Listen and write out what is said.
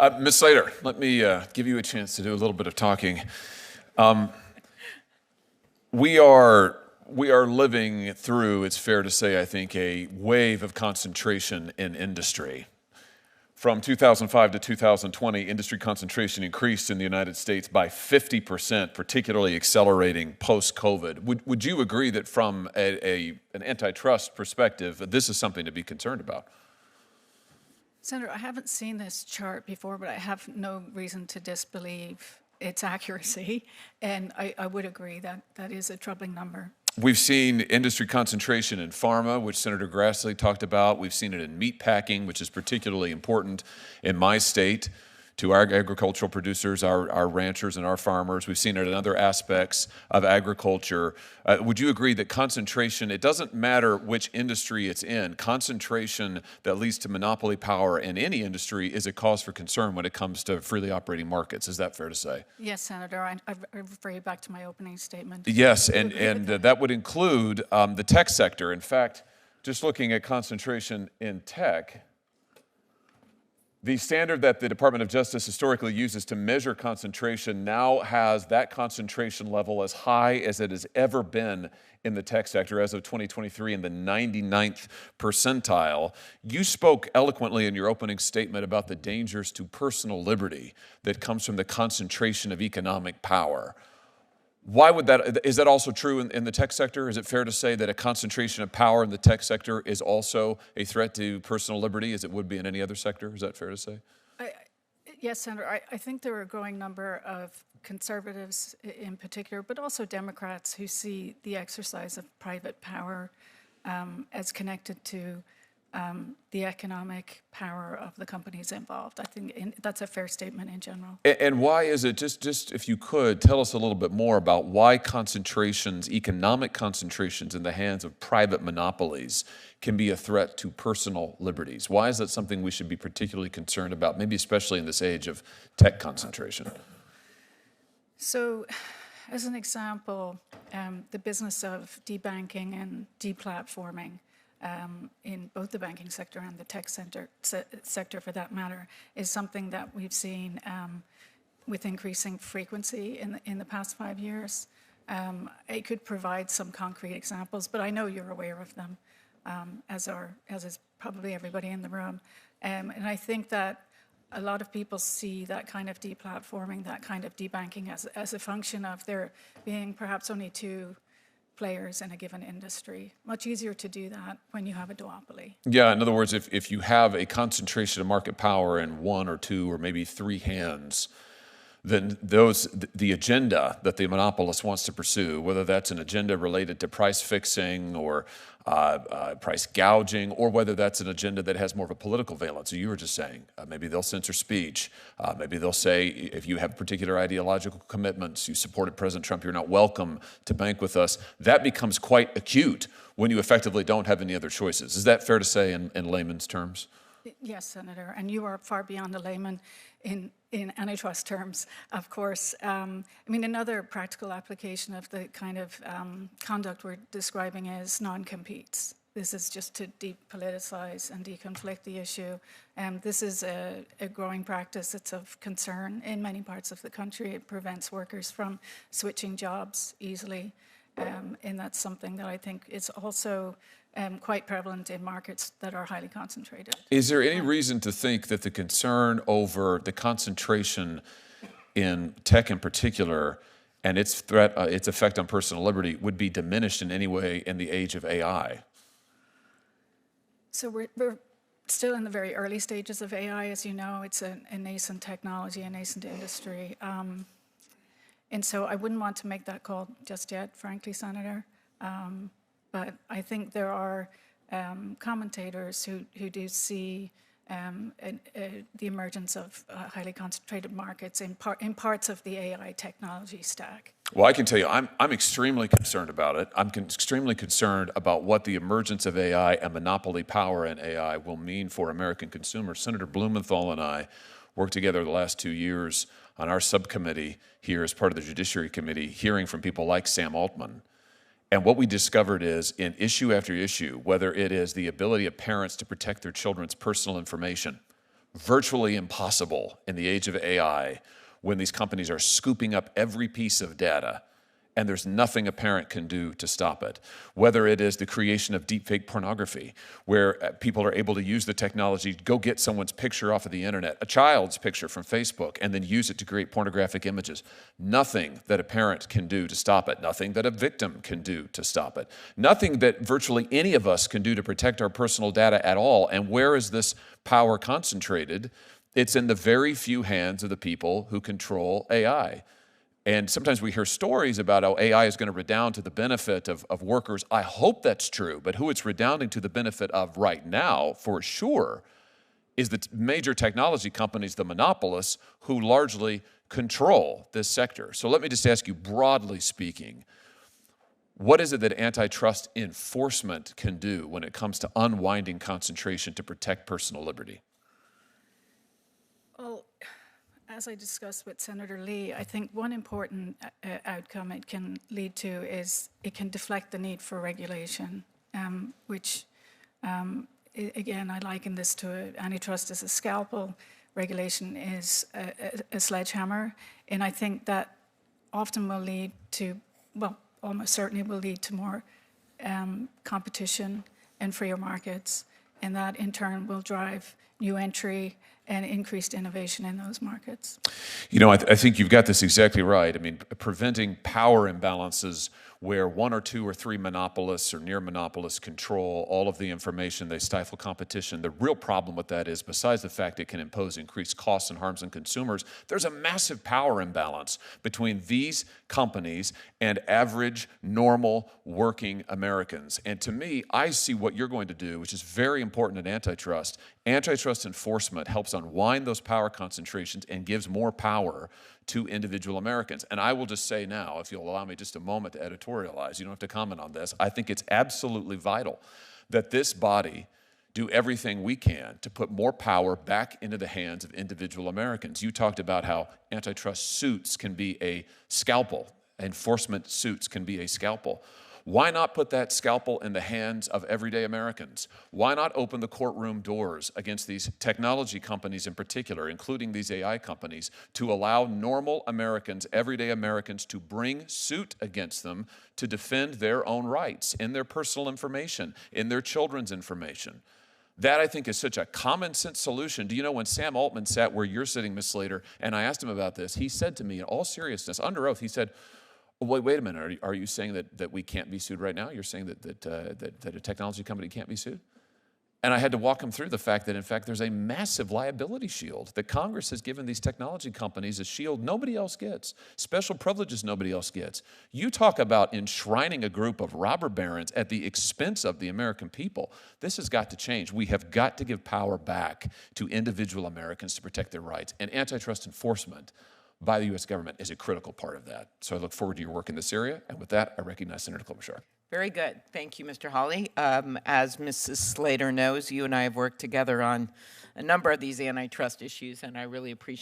Ms. Slater, let me give you a chance to do a little bit of talking. We are living through, it's fair to say, I think, a wave of concentration in industry. From 2005 to 2020, industry concentration increased in the United States by 50%, particularly accelerating post-COVID. Would you agree that from an antitrust perspective, this is something to be concerned about? Senator, I haven't seen this chart before, but I have no reason to disbelieve its accuracy, and I would agree that that is a troubling number. We've seen industry concentration in pharma, which Senator Grassley talked about. We've seen it in meat packing, which is particularly important in my state to our agricultural producers, our ranchers and our farmers. We've seen it in other aspects of agriculture. Would you agree that concentration, it doesn't matter which industry it's in, concentration that leads to monopoly power in any industry is a cause for concern when it comes to freely operating markets? Is that fair to say? Yes, Senator. I refer you back to my opening statement. Yes, and that would include the tech sector. In fact, just looking at concentration in tech, the standard that the Department of Justice historically uses to measure concentration now has that concentration level as high as it has ever been in the tech sector as of 2023 in the 99th percentile. You spoke eloquently in your opening statement about the dangers to personal liberty that comes from the concentration of economic power. Why would that, is that also true in the tech sector? Is it fair to say that a concentration of power in the tech sector is also a threat to personal liberty as it would be in any other sector? Is that fair to say? Yes, Senator. I think there are a growing number of conservatives in particular, but also Democrats who see the exercise of private power as connected to the economic power of the companies involved. I think that's a fair statement in general. And why is it, just if you could, tell us a little bit more about why concentrations, economic concentrations in the hands of private monopolies can be a threat to personal liberties. Why is that something we should be particularly concerned about, maybe especially in this age of tech concentration? So, as an example, the business of debanking and deplatforming in both the banking sector and the tech sector for that matter, is something that we've seen with increasing frequency in the past 5 years. I could provide some concrete examples, but I know you're aware of them, as is probably everybody in the room. And I think that a lot of people see that kind of deplatforming, that kind of debanking as a function of there being perhaps only two players in a given industry. Much easier to do that when you have a duopoly. Yeah, in other words, if you have a concentration of market power in one or two or maybe three hands, then the agenda that the monopolist wants to pursue, whether that's an agenda related to price fixing or price gouging, or whether that's an agenda that has more of a political valence. So you were just saying, maybe they'll censor speech. Maybe they'll say, if you have particular ideological commitments, you supported President Trump, you're not welcome to bank with us. That becomes quite acute when you effectively don't have any other choices. Is that fair to say in layman's terms? Yes, Senator, and you are far beyond a layman in antitrust terms, of course. I mean, another practical application of the kind of conduct we're describing is non-competes. This is just to depoliticize and deconflict the issue. This is a growing practice. It's of concern in many parts of the country. It prevents workers from switching jobs easily, and that's something that I think is also quite prevalent in markets that are highly concentrated. Is there any reason to think that the concern over the concentration in tech in particular and its effect on personal liberty would be diminished in any way in the age of AI? So we're still in the very early stages of AI, as you know. It's a nascent technology, a nascent industry. And so I wouldn't want to make that call just yet, frankly, Senator. But I think there are commentators who do see the emergence of highly concentrated markets in parts of the AI technology stack. Well, I can tell you, I'm extremely concerned about it. I'm extremely concerned about what the emergence of AI and monopoly power in AI will mean for American consumers. Senator Blumenthal and I worked together the last 2 years on our subcommittee here as part of the Judiciary Committee, hearing from people like Sam Altman. And what we discovered is, in issue after issue, whether it is the ability of parents to protect their children's personal information virtually impossible in the age of AI when these companies are scooping up every piece of data and there's nothing a parent can do to stop it. Whether it is the creation of deepfake pornography, where people are able to use the technology, go get someone's picture off of the internet, a child's picture from Facebook, and then use it to create pornographic images. Nothing that a parent can do to stop it. Nothing that a victim can do to stop it. Nothing that virtually any of us can do to protect our personal data at all. And where is this power concentrated? It's in the very few hands of the people who control AI. And sometimes we hear stories about how AI is going to redound to the benefit of workers. I hope that's true, but who it's redounding to the benefit of right now, for sure, is the major technology companies, the monopolists, who largely control this sector. So let me just ask you, broadly speaking, what is it that antitrust enforcement can do when it comes to unwinding concentration to protect personal liberty? Well, as I discussed with Senator Lee, I think one important outcome it can lead to is it can deflect the need for regulation, which, again, I liken this to antitrust as a scalpel, regulation is a sledgehammer, and I think that often will lead to, well, almost certainly will lead to more competition and freer markets, and that in turn will drive new entry and increased innovation in those markets. You know, I think you've got this exactly right. I mean, preventing power imbalances where one or two or three monopolists or near monopolists control all of the information, they stifle competition. The real problem with that is, besides the fact it can impose increased costs and harms on consumers, there's a massive power imbalance between these companies and average, normal, working Americans. And to me, I see what you're going to do, which is very important in antitrust. Antitrust enforcement helps unwind those power concentrations and gives more power to individual Americans. And I will just say now, if you'll allow me just a moment to editorialize, you don't have to comment on this, I think it's absolutely vital that this body do everything we can to put more power back into the hands of individual Americans. You talked about how antitrust suits can be a scalpel, enforcement suits can be a scalpel. Why not put that scalpel in the hands of everyday Americans? Why not open the courtroom doors against these technology companies in particular, including these AI companies, to allow normal Americans, everyday Americans, to bring suit against them to defend their own rights in their personal information, in their children's information? That, I think, is such a common sense solution. Do you know when Sam Altman sat where you're sitting, Ms. Slater, and I asked him about this, he said to me in all seriousness, under oath, he said, wait a minute, are you saying that we can't be sued right now? You're saying that a technology company can't be sued? And I had to walk him through the fact that, in fact, there's a massive liability shield that Congress has given these technology companies, a shield nobody else gets, special privileges nobody else gets. You talk about enshrining a group of robber barons at the expense of the American people. This has got to change. We have got to give power back to individual Americans to protect their rights. And antitrust enforcement by the U.S. government is a critical part of that. So I look forward to your work in this area. And with that, I recognize Senator Klobuchar. Very good. Thank you, Mr. Hawley. As Mrs. Slater knows, you and I have worked together on a number of these antitrust issues, and I really appreciate